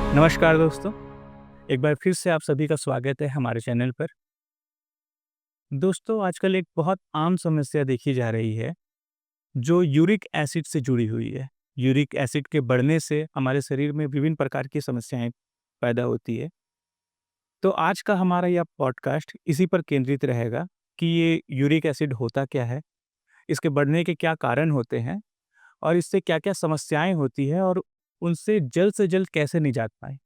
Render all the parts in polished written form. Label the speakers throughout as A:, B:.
A: नमस्कार दोस्तों, एक बार फिर से आप सभी का स्वागत है हमारे चैनल पर। दोस्तों, आजकल एक बहुत आम समस्या देखी जा रही है, जो यूरिक एसिड से जुड़ी हुई है। यूरिक एसिड के बढ़ने से हमारे शरीर में विभिन्न प्रकार की समस्याएँ पैदा होती है। तो आज का हमारा यह पॉडकास्ट इसी पर केंद्रित रहेगा कि ये यूरिक एसिड होता क्या है, इसके बढ़ने के क्या कारण होते हैं और इससे क्या-क्या समस्याएँ होती हैं और उनसे जल्द से जल्द कैसे निजात पाएँ।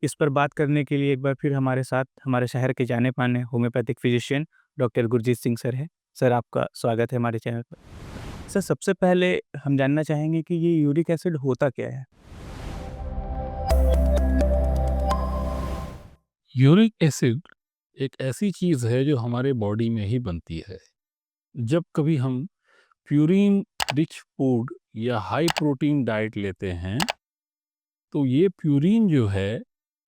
A: इस पर बात करने के लिए एक बार फिर हमारे साथ हमारे शहर के जाने-माने homeopathic physician doctor Gurjeet Singh sir हैं। सर, आपका स्वागत है हमारे चैनल पर। सर, सबसे पहले हम जानना चाहेंगे कि ये यूरिक एसिड होता क्या है?
B: यूरिक एसिड एक ऐसी चीज़ है जो हमारे बॉडी में ही बनती है। जब कभी हम प्यूरिन रिच फूड या हाई प्रोटीन डाइट लेते हैं, तो ये प्यूरिन जो है,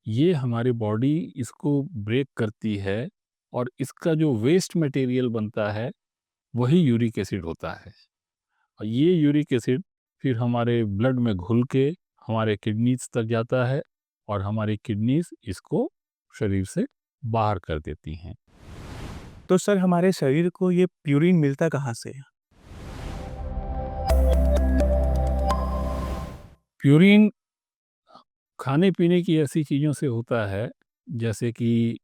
B: ये हमारी बॉडी इसको ब्रेक करती है और इसका जो वेस्ट मटेरियल बनता है, वही यूरिक एसिड होता है। और ये यूरिक एसिड फिर हमारे ब्लड में घुल के हमारे किडनीज़ तक जाता है और हमारी किडनीज़ इसको शरीर से बाहर कर देती हैं।
A: तो सर, हमारे शरीर को ये प्यूरिन मिलता कहाँ से है?
B: प्यूरिन खाने-पीने की ऐसी चीज़ों से होता है, जैसे कि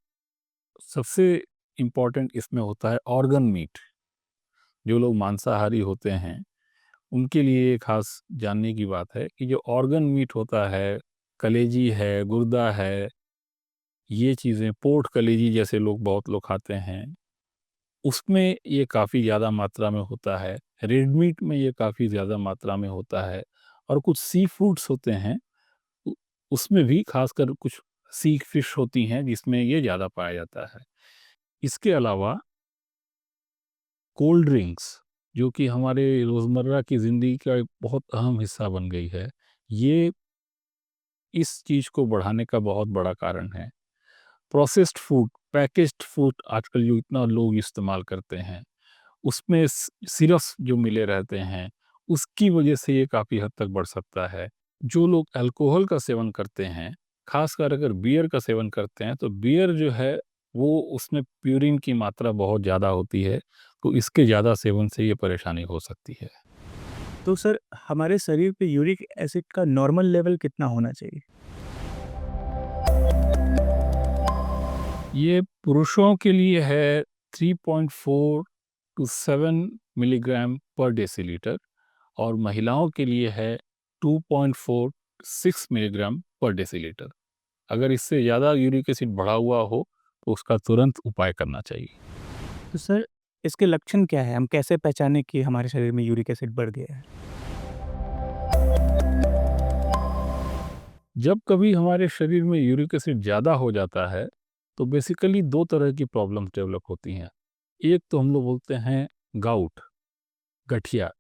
B: सबसे इम्पोर्टेंट इसमें होता है ऑर्गन मीट। जो लोग मांसाहारी होते हैं, उनके लिए ये खास जानने की बात है कि जो ऑर्गन मीट होता है, कलेजी है, गुर्दा है, ये चीज़ें पोर्ट कलेजी जैसे लोग बहुत लोग खाते हैं, उसमें ये काफ़ी ज़्यादा मात्रा में होता है। रेड मीट में ये काफ़ी ज़्यादा मात्रा में होता है और कुछ सी फूड्स होते हैं, उ उसमें भी खासकर कुछ सी फिश होती हैं जिसमें ये ज़्यादा पाया जाता है। इसके अलावा कोल्ड ड्रिंक्स, जो कि हमारे रोज़मर्रा की ज़िंदगी का एक बहुत अहम हिस्सा बन गई है, ये इस चीज़ को बढ़ाने का बहुत बड़ा कारण है। प्रोसेस्ड फूड, पैकेज्ड फूड आजकल जो इतना लोग इस्तेमाल करते हैं, उसमें सिरप्स जो मिले रहते हैं, उसकी वजह से ये काफ़ी हद तक बढ़ सकता है। जो लोग अल्कोहल का सेवन करते हैं, ख़ासकर अगर बियर का सेवन करते हैं, तो बियर जो है, वो उसमें प्यूरिन की मात्रा बहुत ज़्यादा होती है, तो इसके ज़्यादा सेवन से ये परेशानी हो सकती है।
A: तो सर, हमारे शरीर पे यूरिक एसिड का नॉर्मल लेवल कितना होना चाहिए?
B: ये पुरुषों के लिए है 3.4 टू 7 मिलीग्राम पर डेसीलीटर और महिलाओं के लिए है 2.4 6 मिलीग्राम पर डेसीलीटर। अगर इससे ज़्यादा यूरिक एसिड बढ़ा हुआ हो, तो उसका तुरंत उपाय करना चाहिए।
A: तो सर, इसके लक्षण क्या है? हम कैसे पहचानें कि हमारे शरीर में यूरिक एसिड बढ़ गया है?
B: जब कभी हमारे शरीर में यूरिक एसिड ज़्यादा हो जाता है, तो बेसिकली 2 तरह की प्रॉब्लम्स डेवलप होती हैं। एक तो हम लोग बोलते हैं गाउट, गठिया।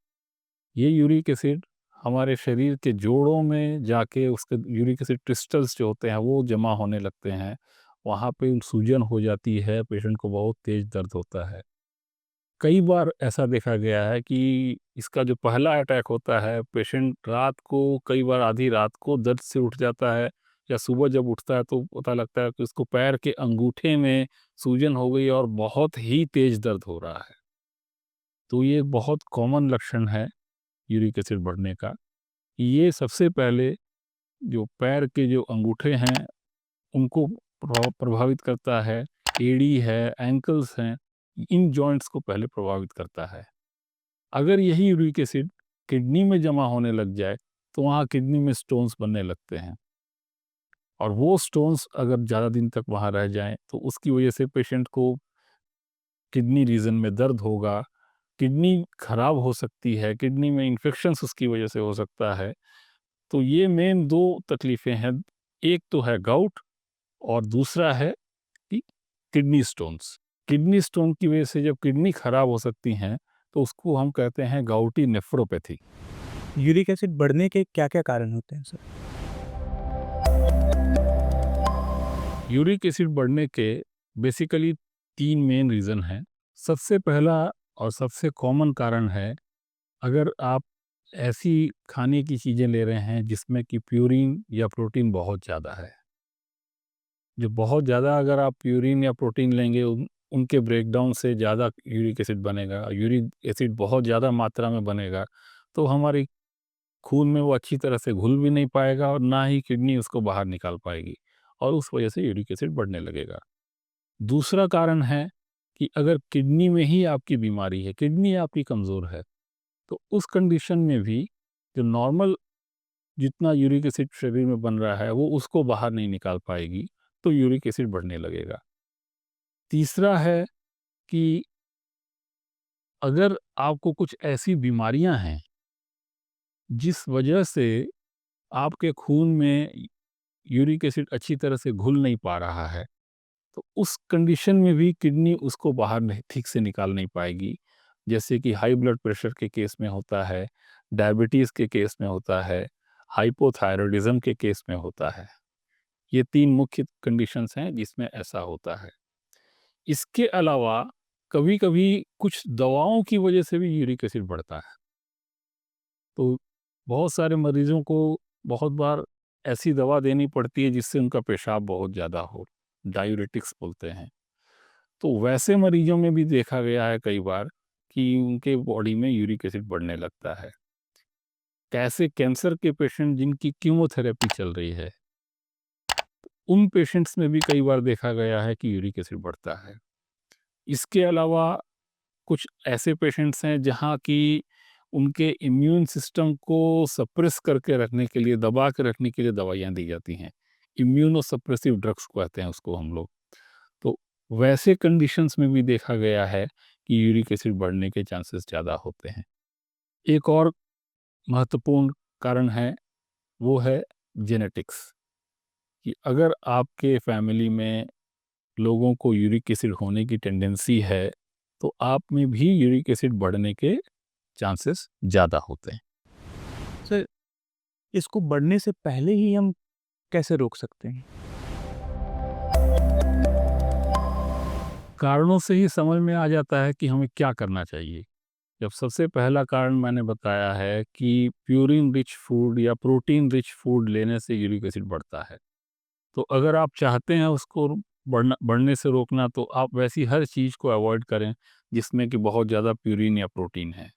B: ये यूरिक एसिड हमारे शरीर के जोड़ों में जाके उसके यूरिक एसिड क्रिस्टल्स जो होते हैं वो जमा होने लगते हैं। वहाँ पे सूजन हो जाती है, पेशेंट को बहुत तेज़ दर्द होता है। कई बार ऐसा देखा गया है कि इसका जो पहला अटैक होता है, पेशेंट रात को कई बार आधी रात को दर्द से उठ जाता है या सुबह जब उठता है तो पता लगता है कि उसको पैर के अंगूठे में सूजन हो गई और बहुत ही तेज़ दर्द हो रहा है। तो ये बहुत कॉमन लक्षण है यूरिक एसिड बढ़ने का। ये सबसे पहले जो पैर के जो अंगूठे हैं, उनको प्रभावित करता है, एड़ी है, एंकल्स हैं, इन जॉइंट्स को पहले प्रभावित करता है। अगर यही यूरिक एसिड किडनी में जमा होने लग जाए, तो वहाँ किडनी में स्टोन्स बनने लगते हैं और वो स्टोन्स अगर ज़्यादा दिन तक वहाँ रह जाएँ, तो उसकी वजह से पेशेंट को किडनी रीजन में दर्द होगा, किडनी खराब हो सकती है, किडनी में इन्फेक्शंस उसकी वजह से हो सकता है। तो ये मेन 2 तकलीफ़ें हैं। एक तो है गाउट और दूसरा है कि किडनी स्टोन्स। किडनी स्टोन की वजह से जब किडनी खराब हो सकती हैं, तो उसको हम कहते हैं गाउटी नेफ्रोपैथी।
A: यूरिक एसिड बढ़ने के क्या-क्या कारण होते हैं सर?
B: यूरिक एसिड बढ़ने के बेसिकली 3 मेन रीज़न हैं। सबसे पहला और सबसे कॉमन कारण है, अगर आप ऐसी खाने की चीज़ें ले रहे हैं जिसमें कि प्यूरिन या प्रोटीन बहुत ज़्यादा है। जो बहुत ज़्यादा अगर आप प्यूरिन या प्रोटीन लेंगे उनके ब्रेकडाउन से ज़्यादा यूरिक एसिड बनेगा। यूरिक एसिड बहुत ज़्यादा मात्रा में बनेगा तो हमारी खून में वो अच्छी तरह से घुल भी नहीं पाएगा और ना ही किडनी उसको बाहर निकाल पाएगी और उस वजह से यूरिक एसिड बढ़ने लगेगा। दूसरा कारण है कि अगर किडनी में ही आपकी बीमारी है, किडनी आपकी कमज़ोर है, तो उस कंडीशन में भी जो नॉर्मल जितना यूरिक एसिड शरीर में बन रहा है वो उसको बाहर नहीं निकाल पाएगी, तो यूरिक एसिड बढ़ने लगेगा। तीसरा है कि अगर आपको कुछ ऐसी बीमारियां हैं जिस वजह से आपके खून में यूरिक एसिड अच्छी तरह से घुल नहीं पा रहा है, तो उस कंडीशन में भी किडनी उसको बाहर नहीं ठीक से निकाल नहीं पाएगी। जैसे कि हाई ब्लड प्रेशर के केस में होता है, डायबिटीज़ के केस में होता है, हाइपोथायरॉयडिज़्म के केस में होता है। ये 3 मुख्य कंडीशंस हैं जिसमें ऐसा होता है। इसके अलावा कभी-कभी कुछ दवाओं की वजह से भी यूरिक एसिड बढ़ता है। तो बहुत सारे मरीज़ों को बहुत बार ऐसी दवा देनी पड़ती है जिससे उनका पेशाब बहुत ज़्यादा हो, डायूरेटिक्स बोलते हैं। तो वैसे मरीजों में भी देखा गया है कई बार कि उनके बॉडी में यूरिक एसिड बढ़ने लगता है। कैसे कैंसर के पेशेंट जिनकी कीमोथेरेपी चल रही है, उन पेशेंट्स में भी कई बार देखा गया है कि यूरिक एसिड बढ़ता है। इसके अलावा कुछ ऐसे पेशेंट्स हैं जहाँ की उनके इम्यून सिस्टम को सप्रेस करके रखने के लिए, दबा के रखने के लिए दवाइयाँ दी जाती हैं। इम्यूनो सप्रेसिव ड्रग्स कहते हैं उसको हम लोग। तो वैसे कंडीशंस में भी देखा गया है कि यूरिक एसिड बढ़ने के चांसेस ज़्यादा होते हैं। एक और महत्वपूर्ण कारण है, वो है जेनेटिक्स, कि अगर आपके फैमिली में लोगों को यूरिक एसिड होने की टेंडेंसी है, तो आप में भी यूरिक एसिड बढ़ने के चांसेस ज़्यादा होते हैं।
A: सर, इसको बढ़ने से पहले ही हम कैसे रोक सकते हैं?
B: कारणों से ही समझ में आ जाता है कि हमें क्या करना चाहिए। जब सबसे पहला कारण मैंने बताया है कि प्यूरिन रिच फूड या प्रोटीन रिच फूड लेने से यूरिक एसिड बढ़ता है। तो अगर आप चाहते हैं उसको बढ़ने से रोकना, तो आप वैसी हर चीज़ को अवॉइड करें जिसमें कि बहुत ज़्यादा प्यूरिन या प्रोटीन है।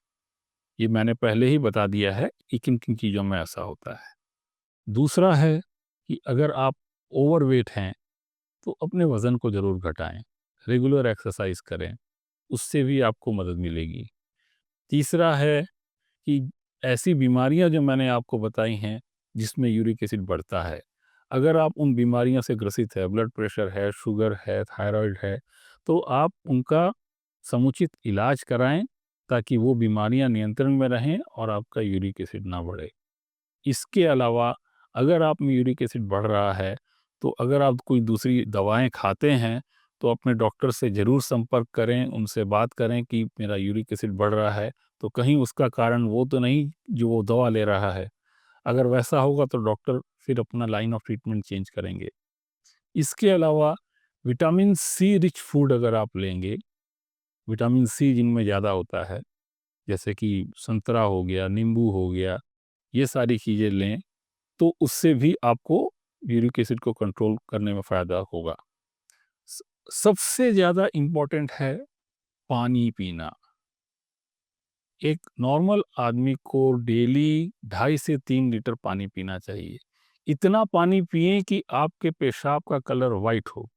B: ये मैंने पहले ही बता दिया है कि किन-किन चीज़ों में ऐसा होता है। दूसरा है कि अगर आप ओवरवेट हैं, तो अपने वज़न को ज़रूर घटाएँ। रेगुलर एक्सरसाइज़ करें, उससे भी आपको मदद मिलेगी। तीसरा है कि ऐसी बीमारियां जो मैंने आपको बताई हैं जिसमें यूरिक एसिड बढ़ता है, अगर आप उन बीमारियों से ग्रसित है, ब्लड प्रेशर है, शुगर है, थायराइड है, तो आप उनका समुचित इलाज कराएं ताकि वो बीमारियां नियंत्रण में रहें और आपका यूरिक एसिड ना बढ़े। इसके अलावा अगर आप में यूरिक एसिड बढ़ रहा है, तो अगर आप कोई दूसरी दवाएं खाते हैं, तो अपने डॉक्टर से ज़रूर संपर्क करें, उनसे बात करें कि मेरा यूरिक एसिड बढ़ रहा है, तो कहीं उसका कारण वो तो नहीं जो वो दवा ले रहा है। अगर वैसा होगा तो डॉक्टर फिर अपना लाइन ऑफ ट्रीटमेंट चेंज करेंगे। इसके अलावा विटामिन सी रिच फूड अगर आप लेंगे, विटामिन सी जिनमें ज़्यादा होता है, जैसे कि संतरा हो गया, नींबू हो गया, ये सारी चीज़ें लें, तो उससे भी आपको यूरिक एसिड को कंट्रोल करने में फ़ायदा होगा। स सबसे ज़्यादा इम्पोर्टेंट है पानी पीना। एक नॉर्मल आदमी को डेली 2.5 से 3 लीटर पानी पीना चाहिए। इतना पानी पिएँ कि आपके पेशाब का कलर व्हाइट हो।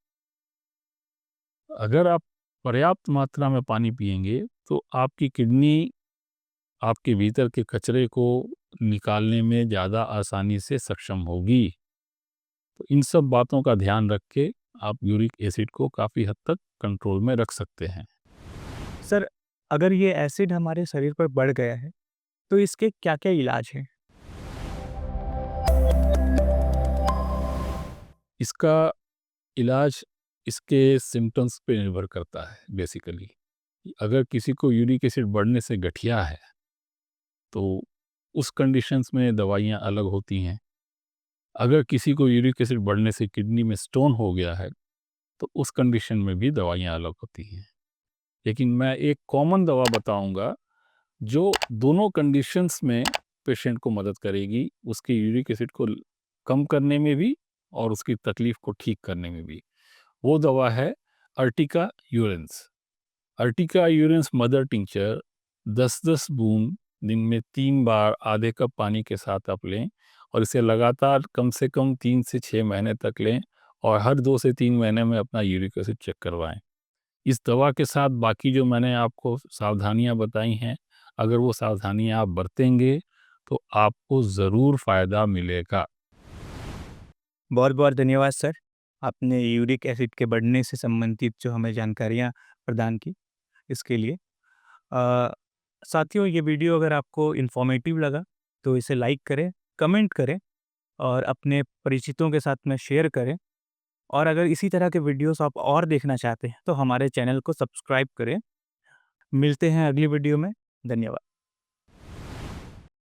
B: अगर आप पर्याप्त मात्रा में पानी पिएँगे, तो आपकी किडनी आपके भीतर के कचरे को निकालने में ज़्यादा आसानी से सक्षम होगी। तो इन सब बातों का ध्यान रख के आप यूरिक एसिड को काफ़ी हद तक कंट्रोल में रख सकते हैं।
A: सर, अगर ये एसिड हमारे शरीर पर बढ़ गया है, तो इसके क्या-क्या इलाज हैं?
B: इसका इलाज इसके सिम्पटम्स पे निर्भर करता है बेसिकली। अगर किसी को यूरिक एसिड बढ़ने से गठिया है, तो उस कंडीशंस में दवाइयाँ अलग होती हैं। अगर किसी को यूरिक एसिड बढ़ने से किडनी में स्टोन हो गया है, तो उस कंडीशन में भी दवाइयाँ अलग होती हैं। लेकिन मैं एक कॉमन दवा बताऊँगा, जो दोनों कंडीशंस में पेशेंट को मदद करेगी, उसके यूरिक एसिड को कम करने में भी और उसकी तकलीफ को ठीक करने में भी। वो दवा है Ertiga urens. Ertiga urens mother tincture 10-10 बूंद दिन में 3 बार आधे कप पानी के साथ आप लें और इसे लगातार कम से कम 3 से 6 महीने तक लें और हर 2 से 3 महीने में अपना यूरिक एसिड चेक करवाएं। इस दवा के साथ बाकी जो मैंने आपको सावधानियां बताई हैं, अगर वो सावधानियां आप बरतेंगे तो आपको ज़रूर फ़ायदा मिलेगा।
A: बहुत-बहुत धन्यवाद सर, आपने यूरिक एसिड के बढ़ने से संबंधित जो हमें जानकारियाँ प्रदान की, इसके लिए। अ, साथियों, ये वीडियो अगर आपको इन्फॉर्मेटिव लगा, तो इसे लाइक करें, कमेंट करें और अपने परिचितों के साथ में शेयर करें। और अगर इसी तरह के वीडियोस आप और देखना चाहते हैं, तो हमारे चैनल को सब्सक्राइब करें। मिलते हैं अगली वीडियो में। धन्यवाद।